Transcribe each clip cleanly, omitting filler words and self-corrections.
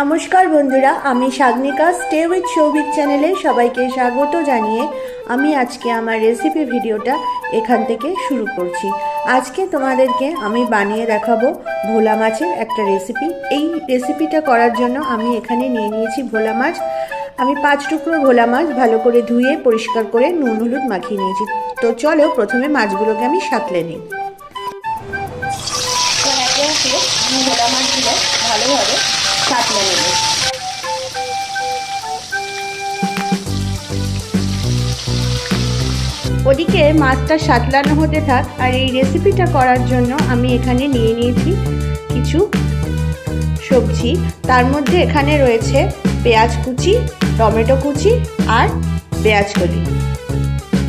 নমস্কার বন্ধুরা, আমি সাগনিকা স্টে উইথ সৌভিক চ্যানেলে সবাইকে স্বাগত জানিয়ে আমি আজকে আমার রেসিপি ভিডিওটা এখান থেকে শুরু করছি। আজকে তোমাদেরকে আমি বানিয়ে দেখাবো ভোলা মাছের একটা রেসিপি। এই রেসিপিটা করার জন্য আমি এখানে নিয়ে নিয়েছি ভোলা মাছ। আমি 5 টুকরো ভোলা মাছ ভালো করে ধুয়ে পরিষ্কার করে নুন হলুদ মাখিয়ে নিয়েছি। তো চলো প্রথমে মাছগুলোকে আমি সাঁতলে নিই। আমি ভোলা মাছগুলো ভালোভাবে সাঁতলে নেব। ওদিকে মাছটা সাঁতলানো হতে থাক, আর এই রেসিপিটা করার জন্য আমি এখানে নিয়ে নিয়েছি কিছু সবজি। তার মধ্যে এখানে রয়েছে পেঁয়াজ কুচি, টমেটো কুচি আর পেঁয়াজ কলি।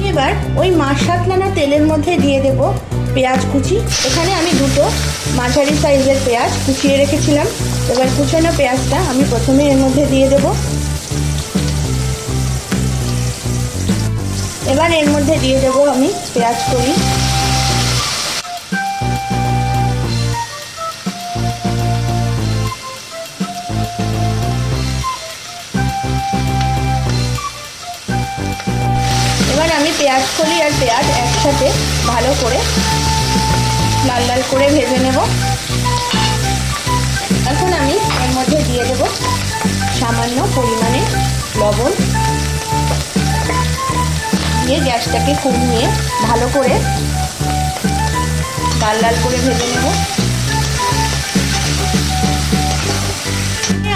এবার ওই মাছ সাঁতলানো তেলের মধ্যে দিয়ে দেব পেঁয়াজ কুচি। এখানে আমি দুটো মাঝারি সাইজের পেঁয়াজ কুচিয়ে রেখেছিলাম। এবার কুচানো পেঁয়াজটা আমি প্রথমে এর মধ্যে দিয়ে দেব। এবার এর মধ্যে দিয়ে দেব আমি পেঁয়াজ কলি। এবার আমি পেঁয়াজ কলি আর পেঁয়াজ একসাথে ভালো করে লাল লাল করে ভেজে নেব। এখন আমি এর মধ্যে দিয়ে দেব সামান্য পরিমাণে লবণ, দিয়ে গ্যাসটাকে কমিয়ে ভালো করে লাল লাল করে ভেজে নেব।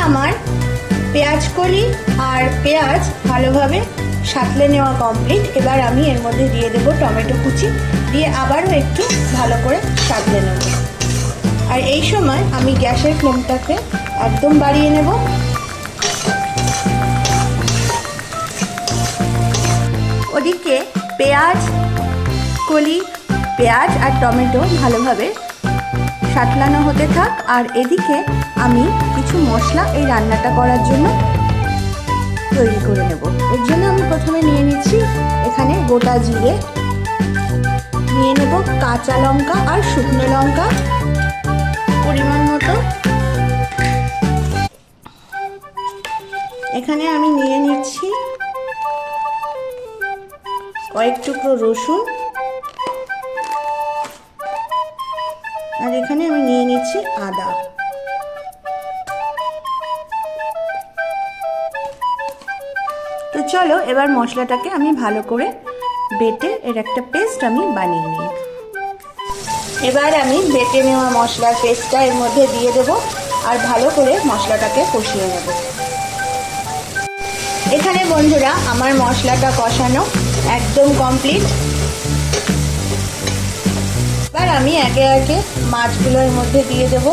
আমার পেঁয়াজ কলি আর পেঁয়াজ ভালোভাবে সাঁতলে নেওয়া কমপ্লিট। এবার আমি এর মধ্যে দিয়ে দেব টমেটো কুচি, দিয়ে আবারও একটু ভালো করে সাঁতলে নেব। আর এই সময় আমি গ্যাসের ফ্লেমটাকে একদম বাড়িয়ে নেব। ওদিকে পেঁয়াজ কলি, পেঁয়াজ আর টমেটো ভালোভাবে সাঁতলানো হতে থাক, আর এদিকে আমি কিছু মশলা এই রান্নাটা করার জন্য তৈরি করে নেব। এর জন্য আমি প্রথমে নিয়ে নিচ্ছি এখানে গোটা জিরে, নিয়ে নেব কাঁচা লঙ্কা আর শুকনো লঙ্কা পরিমাণ মতো। এখানে আমি নিয়ে নিচ্ছি কয়েক টুকরো রসুন, আর এখানে আমি নিয়ে নিচ্ছি আদা। তো চলো এবার মশলাটাকে আমি ভালো করে বেটে এর একটা পেস্ট আমি বানিয়ে নিই। এবার আমি বেটে নেওয়া মশলার পেস্টটা এর মধ্যে দিয়ে দেব, আর ভালো করে মশলাটাকে কষিয়ে নেব। এখানে বন্ধুরা আমার মশলাটা কষানো একদম কমপ্লিট। এবার আমি একে একে মাছগুলো এর মধ্যে দিয়ে দেব।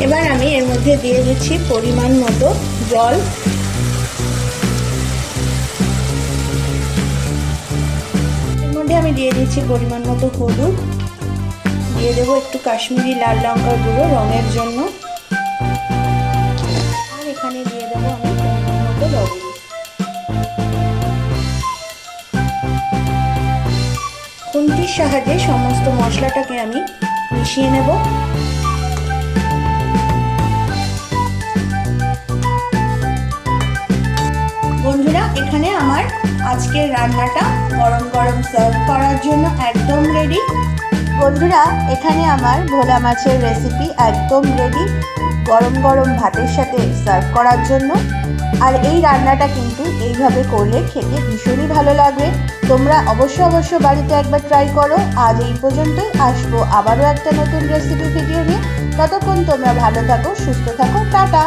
এবার আমি এর মধ্যে দিয়ে দিচ্ছি পরিমাণ মতো জল। এর মধ্যে আমি দিয়ে দিচ্ছি পরিমাণ মতো হলুদ, দিয়ে দেবো একটু কাশ্মীরি লাল লঙ্কার গুঁড়ো রঙের জন্য, আর এখানে দিয়ে দেবো আমি পরিমাণ মতো লবণ। খুন্তির সাহায্যে সমস্ত মশলাটাকে আমি মিশিয়ে নেব। বন্ধুরা এখানে আমার আজকের রান্নাটা গরম গরম সার্ভ করার জন্য একদম রেডি। বন্ধুরা এখানে আমার ভোলা মাছের রেসিপি একদম রেডি গরম গরম ভাতের সাথে সার্ভ করার জন্য। আর এই রান্নাটা কিন্তু এইভাবে করলে খেতে ভীষণই ভালো লাগবে। তোমরা অবশ্য বাড়িতে একবার ট্রাই করো। আজ এই পর্যন্তই, আসবো আবারও একটা নতুন রেসিপি ভিডিও নিয়ে। ততক্ষণ তোমরা ভালো থাকো, সুস্থ থাকো, টাটা।